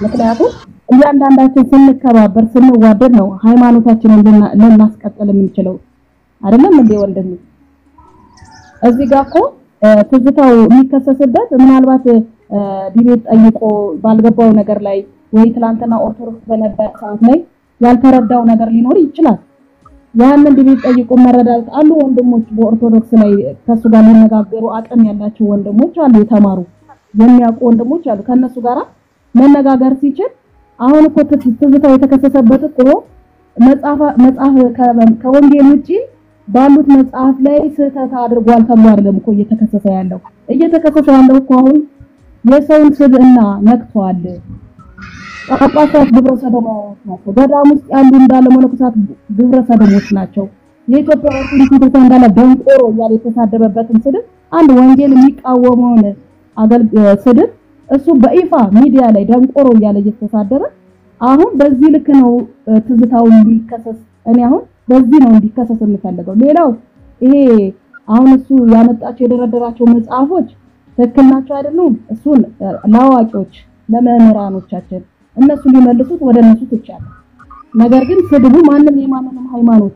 ምክንያቱም እያንዳንዳችን ስንከባበር ስንዋደድ ነው ሃይማኖታችንን ልናስቀጥል የምንችለው አይደለም እንዴ ወንድም እዚህ ጋር እኮ ትዝታው የሚከሰስበት ምናልባት ዲቤት ጠይቆ ባልገባው ነገር ላይ ወይ ትላንትና ኦርቶዶክስ በነበር ሰዓት ላይ ያልተረዳው ነገር ሊኖር ይችላል ያንን ዲቤት ጠይቆ መረዳት አሉ ወንድሞች በኦርቶዶክስ ላይ ከሱ ጋር ሊነጋገሩ አቅም ያላቸው ወንድሞች አሉ የተማሩ የሚያውቁ ወንድሞች አሉ ከነሱ ጋር መነጋገር ሲችል አሁን እኮ ትዝታው የተከሰሰበት እኮ መጽሐፍ ከወንጌል ውጪ ባሉት መጽሐፍ ላይ ስህተት አድርጓል ተብሎ አይደለም እኮ እየተከሰሰ ያለው እኮ አሁን የሰውን ስብዕና ነክቷል ጳጳሳት ግብረ ሰዶሞች ናቸው ገዳም ውስጥ ያሉ እንዳለ መነኮሳት ግብረ ሰዶሞች ናቸው የኢትዮጵያ ኦርቶዶክስ እንዳለ ደንቆሮ እያለ የተሳደበበትን ስድብ አንድ ወንጌል የሚቃወመውን ስድብ እሱ በይፋ ሚዲያ ላይ ደንቆሮ እያለ እየተሳደበ አሁን በዚህ ልክ ነው ትዝታው እንዲከሰስ እኔ አሁን በዚህ ነው እንዲከሰስ የምፈልገው ሌላው ይሄ አሁን እሱ ያመጣቸው የደረደራቸው መጽሐፎች ትክክል ናቸው አይደሉም እሱን ለአዋቂዎች ለመምህራኖቻችን እነሱ ሊመልሱት ወደ እነሱ ትቻለህ ነገር ግን ስድቡ ማንንም የማንንም ሃይማኖት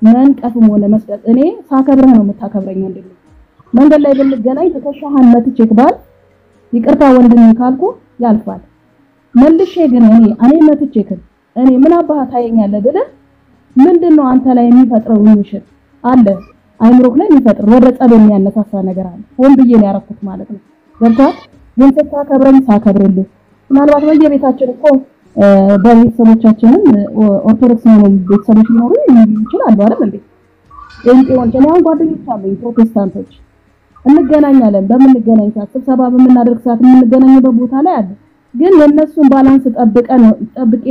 መንቀፍም ሆነ መስጠት እኔ ሳከብረህ ነው የምታከብረኝ እንዴ መንገድ ላይ ብንገናኝ ተከሻህን መትቼክ ባል ይቅርታ ወንድም ካልኩ ያልፋል መልሼ ግን እኔ መትቼክ እኔ ምን አባህ ታየኛለህ ብለ ምንድነው አንተ ላይ የሚፈጥረው ውሽት አለ አይምሮክ ላይ የሚፈጥር ወደ ጸብ የሚያነሳሳ ነገር አለ ሆን ብዬ ነው ያረኩት ማለት ነው ገብቷል ግን ተካከብረን ሳከብርልህ ምናልባት በየቤታችን እኮ በቤተሰቦቻችንም ኦርቶዶክስ ነው ቤተሰቦች ሊኖሩ ይችላል አይደል እንዴ እንዴ አሁን ጓደኞች አሉኝ ፕሮቴስታንቶች እንገናኛለን በምንገናኝ ሰዓት ስብሰባ በምናደርግ ሰዓት የምንገናኝበት ቦታ ላይ አለ ግን የነሱን ባላንስ ጠብቄ ነው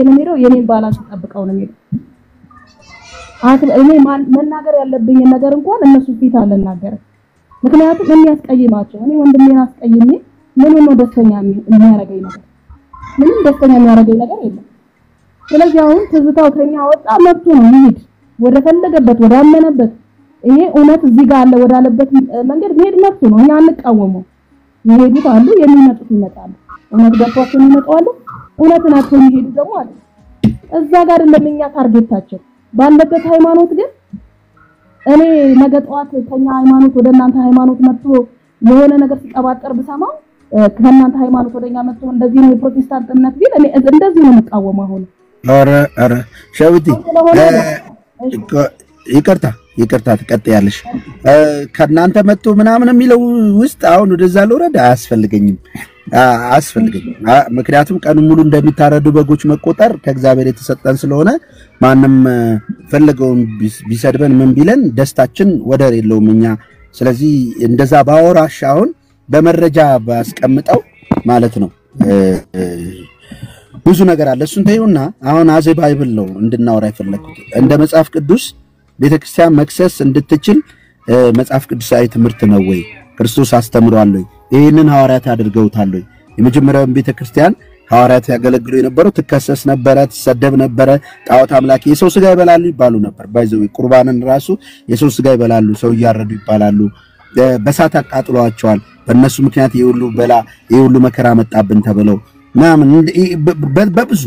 የሚሄደው የኔን ባላንስ ጠብቀው ነው የሚሄደው እኔ መናገር ያለብኝ ነገር እንኳን እነሱ ፊት አልናገርም ምክንያቱም የሚያስቀይማቸው እኔ ወንድሜን አስቀይሜ ምንም ነው ደስተኛ የሚያረገኝ ነገር ምንም ደስተኛ የሚያረገኝ ነገር የለም ስለዚህ አሁን ትዝታው ከኛ ወጣ መብቱ ነው ይሄድ ወደ ፈለገበት ወደ አመነበት ይሄ እውነት እዚህ ጋር አለ ወዳለበት መንገድ መሄድ መብቱ ነው እኛ አንቃወመው ይሄዱት አሉ የሚመጡት ይመጣሉ እውነት ገብቷቸው ይመጣሉ እውነትን አጥተው ይሄዱ ደግሞ አለ እዛ ጋር ለምኛ ታርጌታችን ባለበት ሃይማኖት ግን እኔ ነገ ጧት ከኛ ሃይማኖት ወደ እናንተ ሃይማኖት መጥቶ የሆነ ነገር ሲቀባጠር ብሰማው ከእናንተ ሃይማኖት ወደኛ መጥቶ እንደዚህ ነው የፕሮቴስታንት እምነት ቢል እኔ እንደዚህ ነው የምቃወመው አሁን
አረ ሸዊቲ ይቅርታ ትቀጥያለሽ ከናንተ መጥቶ ምናምን የሚለው ውስጥ አሁን ወደዛ ልወረድ አያስፈልገኝም ምክንያቱም ቀኑ ሙሉ እንደሚታረዱ በጎች መቆጠር ከእግዚአብሔር የተሰጠን ስለሆነ ማንም ፈለገውን ቢሰድበን ምን ቢለን ደስታችን ወደር የለውም እኛ ስለዚህ እንደዛ ባወራሽ አሁን በመረጃ ባስቀምጠው ማለት ነው ብዙ ነገር አለ እሱን ተይውና አሁን አዜ ባይብል ነው እንድናወራ ይፈልኩት እንደ መጽሐፍ ቅዱስ ቤተክርስቲያን መክሰስ እንድትችል መጽሐፍ ቅዱሳዊ ትምህርት ነው ወይ ክርስቶስ አስተምሯል ወይ ይሄንን ሐዋርያት አድርገውታል ወይ የመጀመሪያው ቤተክርስቲያን ሐዋርያት ያገለግሉ የነበረው ትከሰስ ነበር ተሰደብ ነበር ጣዖት አምላኪ የሰው ስጋ ይበላሉ ይባሉ ነበር ባይዘው ቁርባንን ራሱ የሰው ስጋ ይበላሉ ሰው ያረዱ ይባላሉ በሳት አቃጥሏቸዋል በእነሱ ምክንያት ይሁሉ መከራ መጣብን ተብለው ምናምን በብዙ